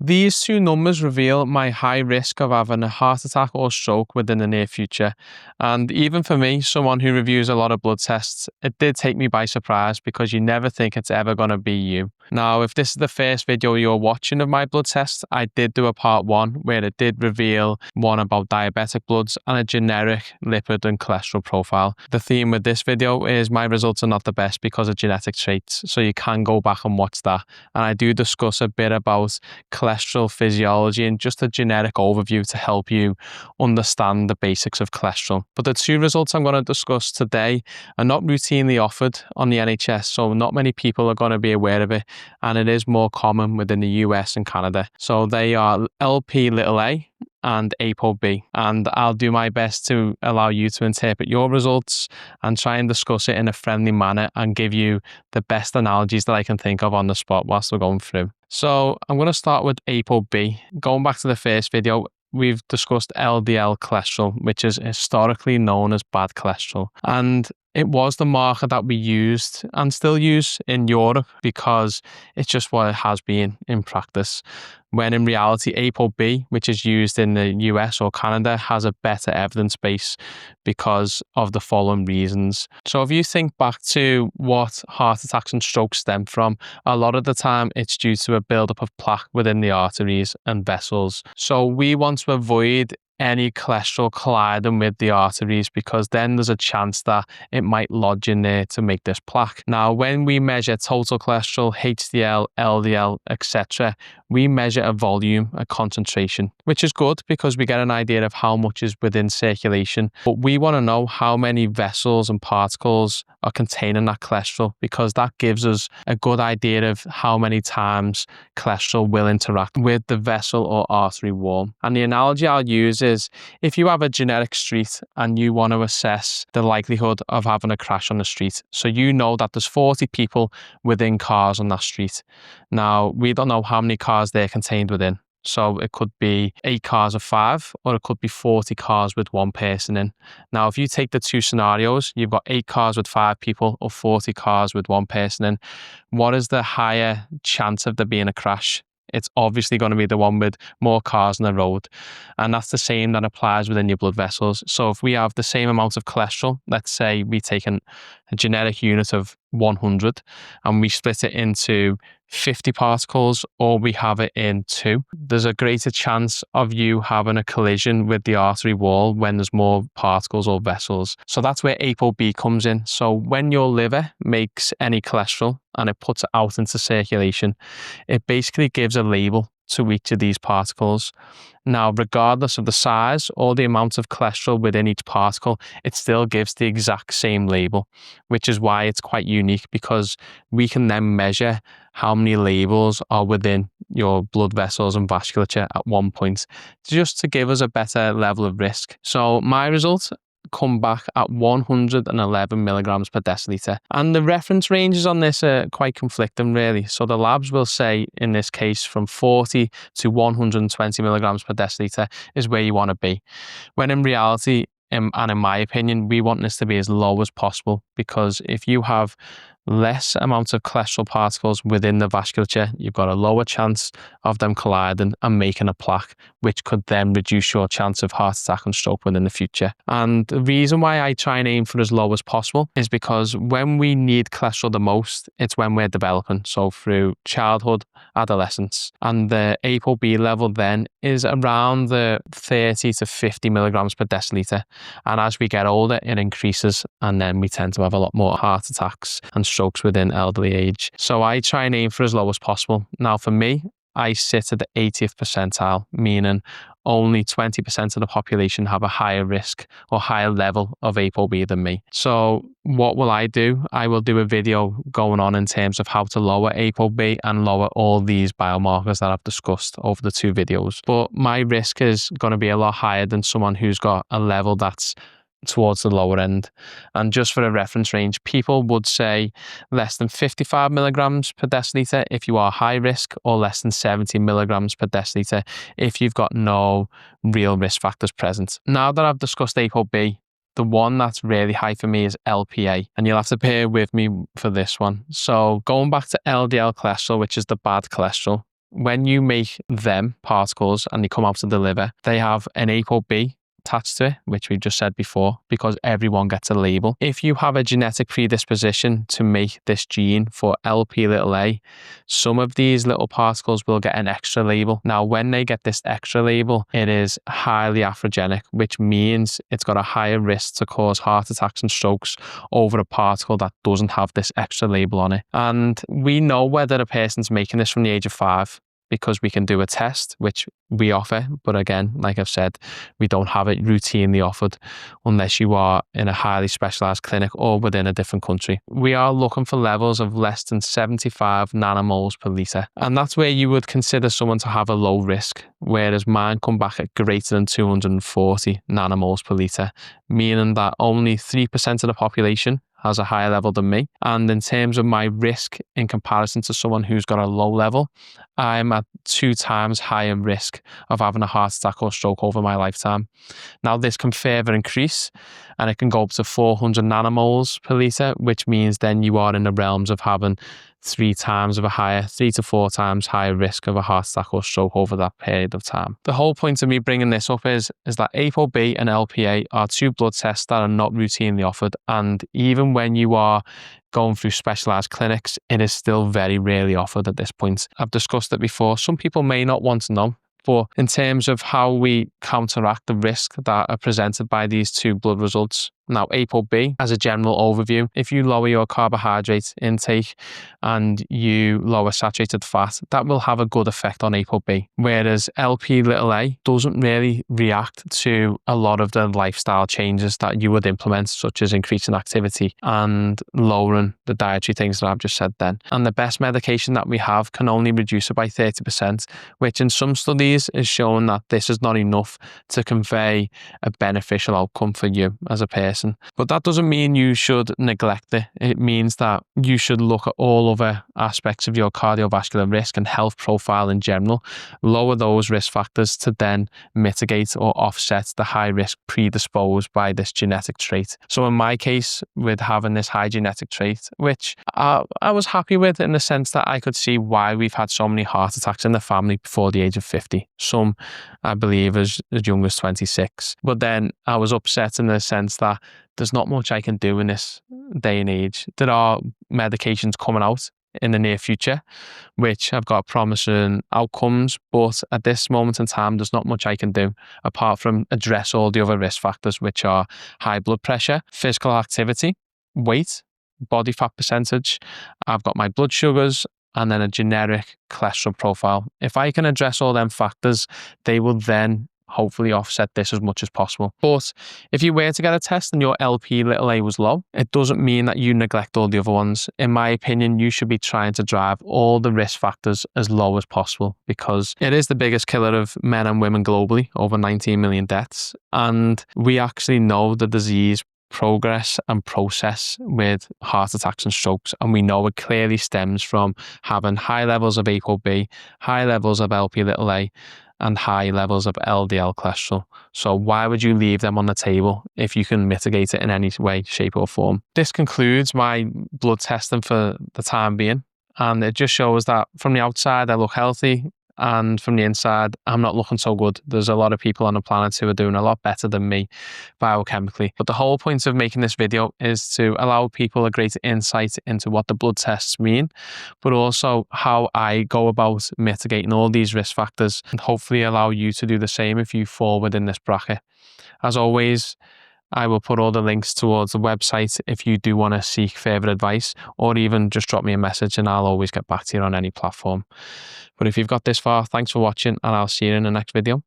These two numbers reveal my high risk of having a heart attack or stroke within the near future. And even for me, someone who reviews a lot of blood tests, it did take me by surprise because you never think it's ever going to be you. Now, if this is the first video you're watching of my blood test, I did do a part 1 where it did reveal one about diabetic bloods and a generic lipid and cholesterol profile. The theme with this video is my results are not the best because of genetic traits, so you can go back and watch that. And I do discuss a bit about cholesterol physiology and just a genetic overview to help you understand the basics of cholesterol. But the two results I'm going to discuss today are not routinely offered on the NHS, so not many people are going to be aware of it, and it is more common within the US and Canada. So they are Lp(a) and ApoB, and I'll do my best to allow you to interpret your results and try and discuss it in a friendly manner and give you the best analogies that I can think of on the spot whilst we're going through. So I'm going to start with ApoB. Going back to the first video, we've discussed LDL cholesterol, which is historically known as bad cholesterol. And it was the marker that we used and still use in Europe because it's just what it has been in practice. When in reality, ApoB, which is used in the US or Canada, has a better evidence base because of the following reasons. So if you think back to what heart attacks and strokes stem from, a lot of the time it's due to a buildup of plaque within the arteries and vessels. So we want to avoid any cholesterol colliding with the arteries because then there's a chance that it might lodge in there to make this plaque. Now, when we measure total cholesterol, HDL, LDL, etc., we measure a volume, a concentration, which is good because we get an idea of how much is within circulation. But we want to know how many vessels and particles are containing that cholesterol because that gives us a good idea of how many times cholesterol will interact with the vessel or artery wall. And the analogy I'll use is if you have a generic street and you want to assess the likelihood of having a crash on the street. So you know that there's 40 people within cars on that street. Now, we don't know how many cars they're contained within. So it could be 8 cars of 5, or it could be 40 cars with 1 person in. Now, if you take the two scenarios, you've got 8 cars with 5 people or 40 cars with 1 person in. What is the higher chance of there being a crash? It's obviously going to be the one with more cars on the road. And that's the same that applies within your blood vessels. So if we have the same amount of cholesterol, let's say we take a genetic unit of 100 and we split it into 50 particles, or we have it in 2, there's a greater chance of you having a collision with the artery wall when there's more particles or vessels. So that's where ApoB comes in. So when your liver makes any cholesterol and it puts it out into circulation, it basically gives a label to each of these particles. Now, regardless of the size or the amount of cholesterol within each particle, it still gives the exact same label, which is why it's quite unique because we can then measure how many labels are within your blood vessels and vasculature at one point, just to give us a better level of risk. So my results come back at 111 milligrams per deciliter. And the reference ranges on this are quite conflicting, really. So the labs will say, in this case, from 40 to 120 milligrams per deciliter is where you want to be. When in reality, and in my opinion, we want this to be as low as possible, because if you have less amounts of cholesterol particles within the vasculature, you've got a lower chance of them colliding and making a plaque, which could then reduce your chance of heart attack and stroke within the future. And the reason why I try and aim for as low as possible is because when we need cholesterol the most, it's when we're developing, so through childhood, adolescence. And the ApoB level then is around the 30 to 50 milligrams per deciliter. And as we get older, it increases, and then we tend to have a lot more heart attacks and strokes within elderly age. So I try and aim for as low as possible. Now for me, I sit at the 80th percentile, meaning only 20% of the population have a higher risk or higher level of ApoB than me. So what will I do? I will do a video going on in terms of how to lower ApoB and lower all these biomarkers that I've discussed over the 2 videos. But my risk is going to be a lot higher than someone who's got a level that's towards the lower end. And just for a reference range, people would say less than 55 milligrams per deciliter if you are high risk, or less than 70 milligrams per deciliter if you've got no real risk factors present. Now that I've discussed ApoB, the one that's really high for me is Lpa, and you'll have to bear with me for this one. So going back to LDL cholesterol, which is the bad cholesterol, when you make them particles and they come out of the liver, they have an ApoB attached to it, which we just said before, because everyone gets a label. If you have a genetic predisposition to make this gene for Lp(a), some of these little particles will get an extra label. Now, when they get this extra label, it is highly atherogenic, which means it's got a higher risk to cause heart attacks and strokes over a particle that doesn't have this extra label on it. And we know whether a person's making this from the age of 5, because we can do a test, which we offer. But again, like I've said, we don't have it routinely offered unless you are in a highly specialized clinic or within a different country. We are looking for levels of less than 75 nanomoles per litre. And that's where you would consider someone to have a low risk, whereas mine come back at greater than 240 nanomoles per litre, meaning that only 3% of the population has a higher level than me. And in terms of my risk in comparison to someone who's got a low level, I'm at 2 times higher risk of having a heart attack or stroke over my lifetime. Now, this can further increase and it can go up to 400 nanomoles per litre, which means then you are in the realms of having 3 to 4 times higher risk of a heart attack or stroke over that period of time. The whole point of me bringing this up is that ApoB and Lpa are 2 blood tests that are not routinely offered, and even when you are going through specialized clinics, it is still very rarely offered at this point. I've discussed it before. Some people may not want to know, but in terms of how we counteract the risk that are presented by these 2 blood results. Now, ApoB, as a general overview, if you lower your carbohydrate intake and you lower saturated fat, that will have a good effect on ApoB. Whereas Lp(a) doesn't really react to a lot of the lifestyle changes that you would implement, such as increasing activity and lowering the dietary things that I've just said then. And the best medication that we have can only reduce it by 30%, which in some studies is showing that this is not enough to convey a beneficial outcome for you as a person. But that doesn't mean you should neglect it. It means that you should look at all other aspects of your cardiovascular risk and health profile in general, lower those risk factors to then mitigate or offset the high risk predisposed by this genetic trait. So in my case, with having this high genetic trait, which I was happy with in the sense that I could see why we've had so many heart attacks in the family before the age of 50. Some, I believe, as young as 26. But then I was upset in the sense that there's not much I can do in this day and age. There are medications coming out in the near future, which have got promising outcomes, but at this moment in time, there's not much I can do apart from address all the other risk factors, which are high blood pressure, physical activity, weight, body fat percentage. I've got my blood sugars, and then a generic cholesterol profile. If I can address all them factors, they will then hopefully offset this as much as possible. But if you were to get a test and your Lp(a) was low, it doesn't mean that you neglect all the other ones. In my opinion, you should be trying to drive all the risk factors as low as possible, because it is the biggest killer of men and women globally, over 19 million deaths. And we actually know the disease progress and process with heart attacks and strokes, and we know it clearly stems from having high levels of ApoB, high levels of Lp(a), and high levels of LDL cholesterol. So why would you leave them on the table if you can mitigate it in any way, shape or form? This concludes my blood testing for the time being, and it just shows that from the outside I look healthy, and from the inside, I'm not looking so good. There's a lot of people on the planet who are doing a lot better than me biochemically. But the whole point of making this video is to allow people a greater insight into what the blood tests mean, but also how I go about mitigating all these risk factors, and hopefully allow you to do the same if you fall within this bracket. As always, I will put all the links towards the website if you do want to seek further advice, or even just drop me a message and I'll always get back to you on any platform. But if you've got this far, thanks for watching, and I'll see you in the next video.